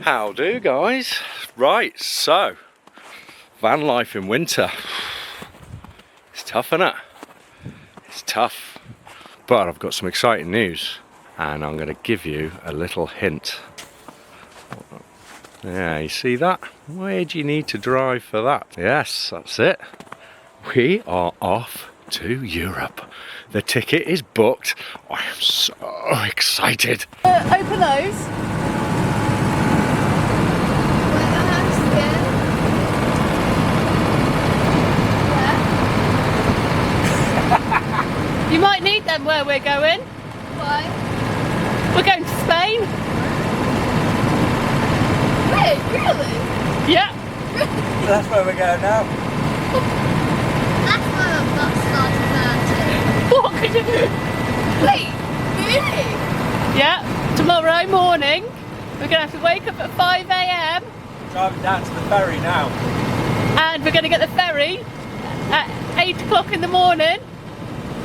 How do, guys? Right, so van life in winter. It's tough, isn't it? It's tough. But I've got some exciting news and I'm going to give you a little hint. Yeah, you see that? Where do you need to drive for that? Yes, that's it. We are off to Europe. The ticket is booked. I am so excited. Open those. You might need them where we're going. Why? We're going to Spain. Wait, really? Yeah. That's where we're going now. That's why I'm not starting that. What could you do? Wait, really? Yeah. Tomorrow morning, we're going to have to wake up at 5 AM Driving down to the ferry now. and we're going to get the ferry at 8 o'clock in the morning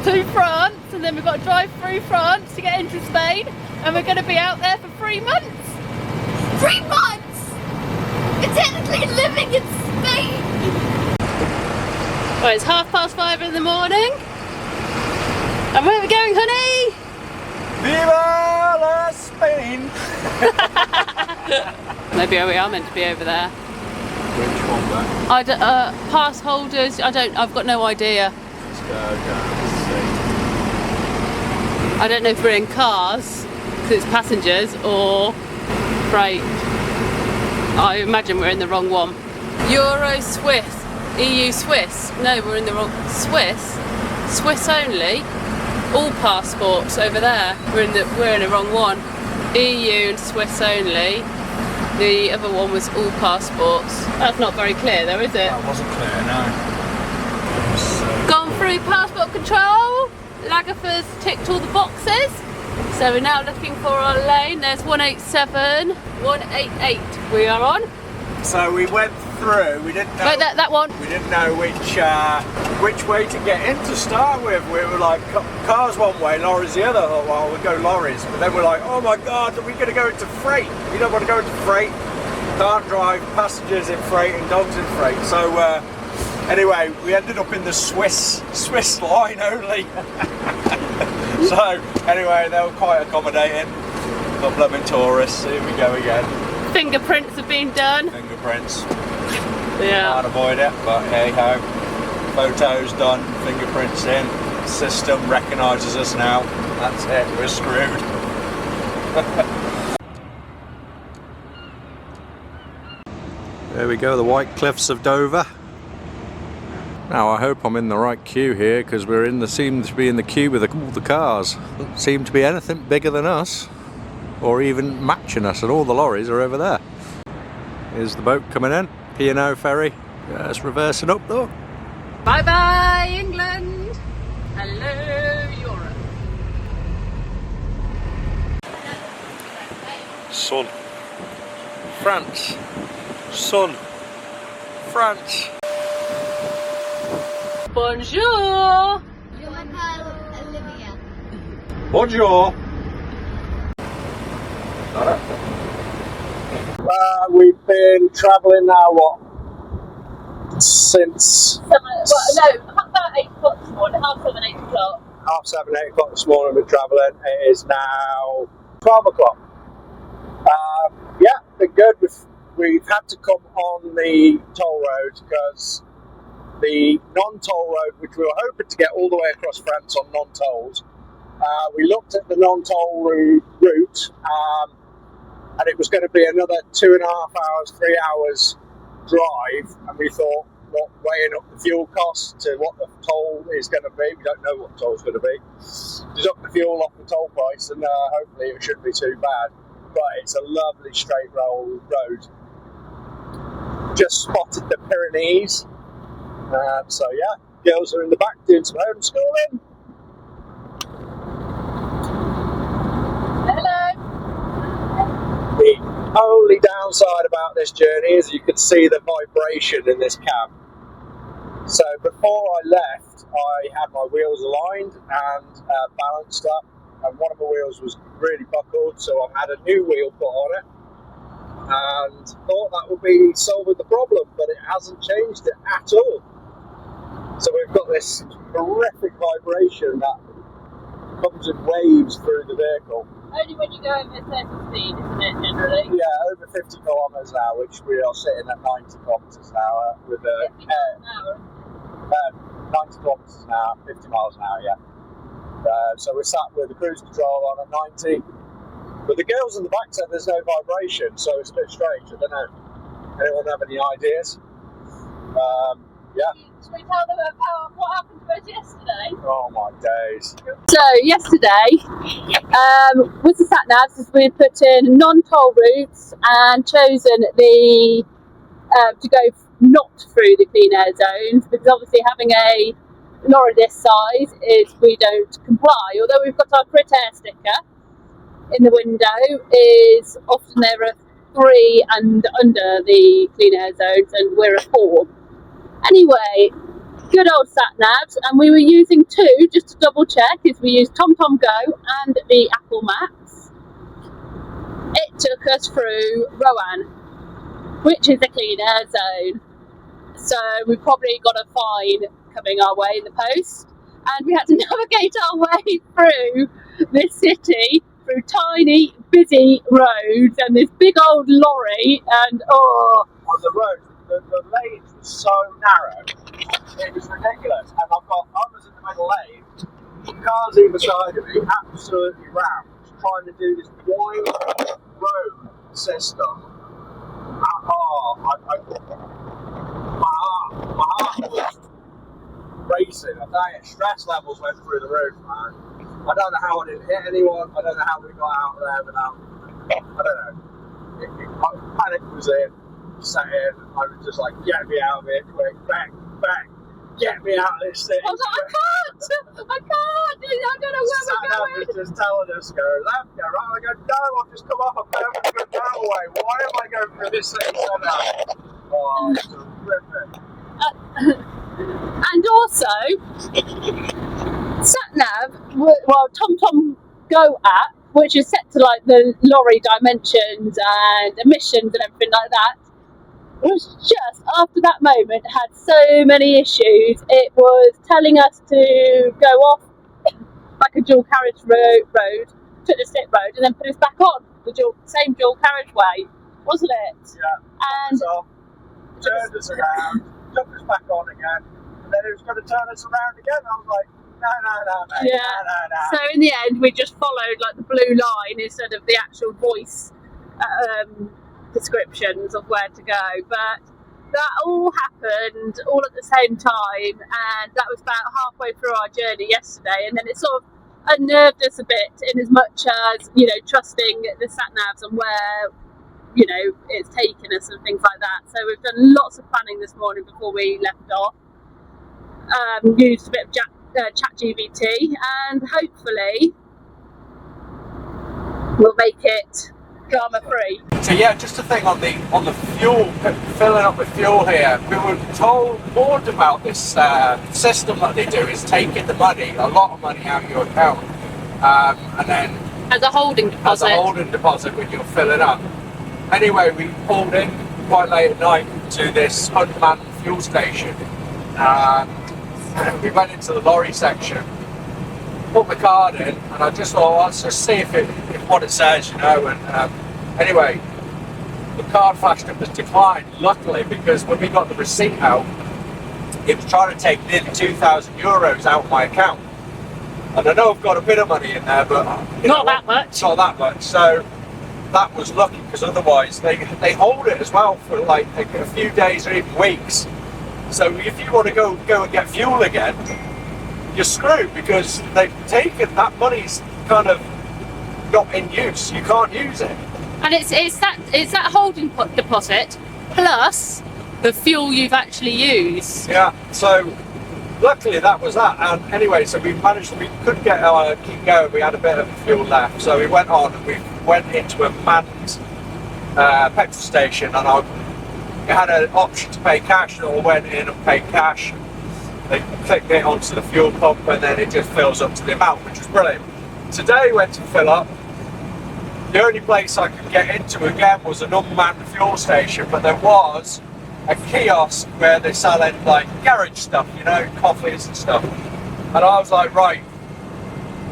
to France, and then we've got to drive through France to get into Spain, and we're going to be out there for 3 months. 3 months! You're technically living in Spain! Well, it's 5:30 in the morning. And where are we going, honey? Viva la Spain! Maybe we are meant to be over there. Which one there? I don't, pass holders, I've got no idea. Let's go down and see. I don't know if we're in cars, because it's passengers, or freight. I imagine we're in the wrong one. Euro Swiss, EU Swiss. No, we're in the wrong. Swiss only. All passports over there. We're in the wrong one. EU and Swiss only. The other one was all passports. That's not very clear though, is it? That wasn't clear, no. Gone through passport control. Lagerford's ticked all the boxes. So we're now looking for our lane. There's 187, 188 we are on. So we went through, we didn't know. Wait, that one. We didn't know which way to get in to start with. We were like, cars one way, lorries the other. I thought, well, we'll go lorries. But then we're like, oh my God, are we going to go into freight? We don't want to go into freight. Can't drive passengers in freight and dogs in freight. So anyway, we ended up in the Swiss line only. So anyway, they were quite accommodating. Got blooming tourists. Here we go again. Fingerprints have been done. Fingerprints. Yeah. Can't avoid it, but hey ho. Photos done, fingerprints in. System recognises us now. That's it, we're screwed. There we go, the White Cliffs of Dover. Now I hope I'm in the right queue here, because seem to be in the queue with all the cars. Doesn't seem to be anything bigger than us, or even matching us, and all the lorries are over there. Here's the boat coming in, P&O ferry. It's reversing up though. Bye bye England. Hello Europe. Sun. France. Sun. France. Bonjour. Je m'appelle Olivia. Bonjour. We've been travelling now, what? Since... about 8 o'clock this morning, half 7, 8 o'clock. 7:30, 8 o'clock this morning we're travelling. It is now 12 o'clock. Yeah, been good. We've had to come on the toll road because the non-toll road, which we were hoping to get all the way across France on non-tolls, we looked at the non-toll route, and it was going to be another 2.5 hours, 3 hours drive, and we thought, not weighing up the fuel costs to what the toll is going to be. We don't know what the toll is going to be. Deduct the fuel off the toll price, and hopefully it shouldn't be too bad. But it's a lovely straight road. Just spotted the Pyrenees. So yeah, girls are in the back doing some homeschooling. Hello. The only downside about this journey is you can see the vibration in this cab. So before I left, I had my wheels aligned and balanced up, and one of the wheels was really buckled, so I've had a new wheel put on it. and thought that would be solving the problem, but it hasn't changed it at all. So we've got this horrific vibration that comes in waves through the vehicle. Only when you go over 30 speed, isn't it, generally? Yeah, over 50 kilometres an hour, which we are sitting at 90 kilometres an hour with a 90 kilometres an hour, 50 miles an hour, yeah. So we're sat with the cruise control on at 90, but the girls in the back said there's no vibration, so it's a bit strange. I don't know. Anyone have any ideas? Yeah. Should we tell them about what happened to us yesterday? Oh my days. So yesterday, with the sat navs, we had put in non-toll routes and chosen the to go not through the clean air zones, because obviously having a lorry this size is we don't comply. Although we've got our crit air sticker in the window, is often there are 3 and under the clean air zones, and we're a 4. Anyway, good old sat navs, and we were using 2 just to double check. Is we used TomTom Go and the Apple Maps. It took us through Rowan, which is a clean air zone. So we probably got a fine coming our way in the post, and we had to navigate our way through this city, through tiny, busy roads, and this big old lorry, and on the road, the lanes were so narrow, it was ridiculous. And I was in the middle lane, cars either side of me, absolutely rammed, trying to do this wide road system. My heart was racing. I tell you, stress levels went through the roof, man. I don't know how I didn't hit anyone. I don't know how we got out of there without. I don't know. Panic was in, sat in. I was just like, get me out of here quick, back, get me out of this thing. I was like, I don't know where we're going. Was just telling us go left, go right. I go, no, I've just come off a perfect that way. Why am I going through this thing so now? Oh, it's terrific. And also, SatNav, well, TomTom Go app, which is set to like the lorry dimensions and emissions and everything like that, was just after that moment had so many issues. It was telling us to go off like a dual carriage road, took the slip road, and then put us back on the same dual carriageway, wasn't it? Yeah. And turned us around, took us back on again, and then it was going to turn us around again. I was like, no, mate, yeah. no. So in the end, we just followed like the blue line instead of the actual voice descriptions of where to go. But that all happened all at the same time, and that was about halfway through our journey yesterday. And then it sort of unnerved us a bit, in as much as, you know, trusting the sat navs and where, you know, it's taken us and things like that. So we've done lots of planning this morning before we left off. Used a bit of ChatGPT, and hopefully we'll make it drama free. So yeah, just a thing on the fuel, filling up with fuel here. We were warned about this system that they do is taking the money, a lot of money out of your account, and then As a holding deposit when you're filling up. Anyway, we pulled in quite late at night to this unmanned fuel station. We went into the lorry section, put the card in, and I just thought, well, let's just see if what it says, you know. And anyway, the card flashed up as declined, luckily, because when we got the receipt out, it was trying to take nearly €2,000 out of my account. And I know I've got a bit of money in there, but not that much. Not that much. So that was lucky, because otherwise they hold it as well for like a few days or even weeks. So if you want to go and get fuel again, you're screwed, because they've taken that money's kind of not in use. You can't use it. And it's that holding deposit plus the fuel you've actually used. Yeah. So luckily that was that. And anyway, so we couldn't get keep going. We had a bit of fuel left, so we went on and we went into a manned petrol station, and we had an option to pay cash, and I went in and paid cash. They clicked it onto the fuel pump, and then it just fills up to the amount, which was brilliant. Today went to fill up. The only place I could get into again was an unmanned fuel station, but there was a kiosk where they're selling like garage stuff, you know, coffees and stuff. And I was like, right,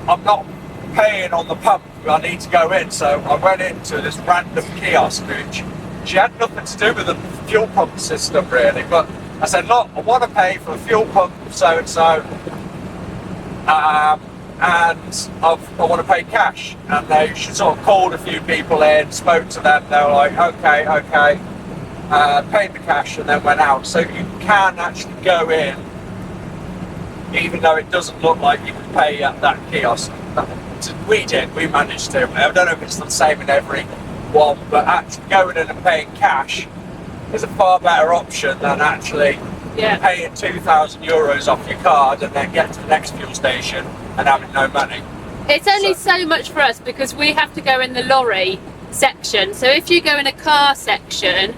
I'm not paying on the pump, I need to go in. So I went into this random kiosk, which she had nothing to do with the fuel pump system really, but I said, look, I want to pay for a fuel pump so and so, and I want to pay cash. And she sort of called a few people in, spoke to them, they were like, okay, paid the cash and then went out. So you can actually go in, even though it doesn't look like you can pay at that kiosk. We managed to. I don't know if it's the same in every one, but actually going in and paying cash is a far better option than actually paying €2,000 off your card and then get to the next fuel station and having no money. It's only so much for us because we have to go in the lorry section. So if you go in a car section,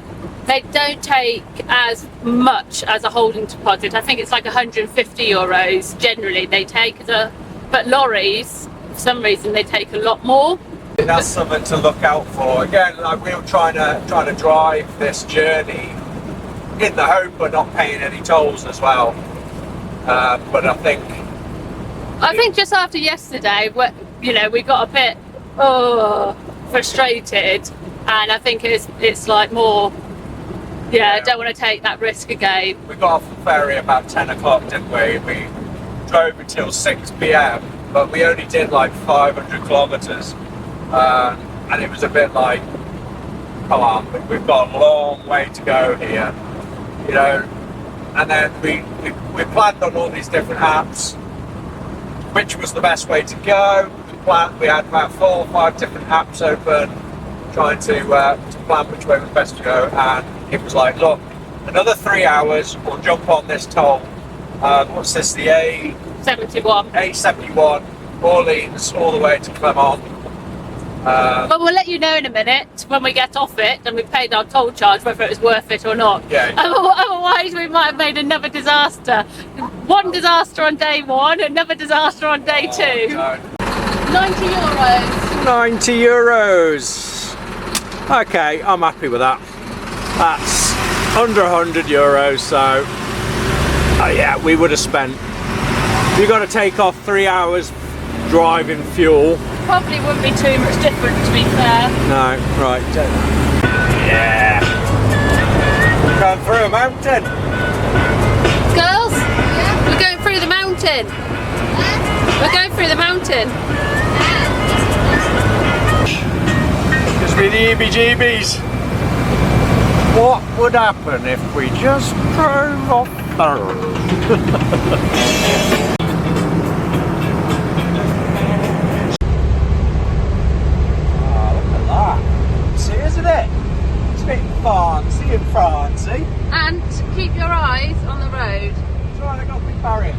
they don't take as much as a holding deposit. I think it's like €150 generally they take, but lorries, for some reason, they take a lot more. That's something to look out for. Again, like we were trying to drive this journey in the hope of not paying any tolls as well. But I think just after yesterday, we got a bit frustrated, and I think it's like more. I don't want to take that risk again. We got off the ferry about 10 o'clock, didn't we? We drove until 6 p.m, but we only did like 500 kilometres. And it was a bit like, come on, we've got a long way to go here, you know. And then we planned on all these different apps, which was the best way to go. We had about 4 or 5 different apps open, trying to plan which way was best to go. And it was like, look, another 3 hours, we'll jump on this toll. What's this, the A71, Orleans, all the way to Clermont. But we'll let you know in a minute when we get off it and we've paid our toll charge whether it was worth it or not. Yeah. Otherwise we might have made another disaster. One disaster on day 1, another disaster on day 2. No. €90. €90. Okay, I'm happy with that. That's under €100, so yeah, we would have spent. You've got to take off 3 hours driving fuel. Probably wouldn't be too much different, to be fair. No, right. Yeah. Going through a mountain. Girls, we're going through the mountain. We're going through the mountain. Gives me the heebie-jeebies. What would happen if we just drove off there? Isn't it? It's a bit fancy and francy. And keep your eyes on the road. Trying to go big barrier.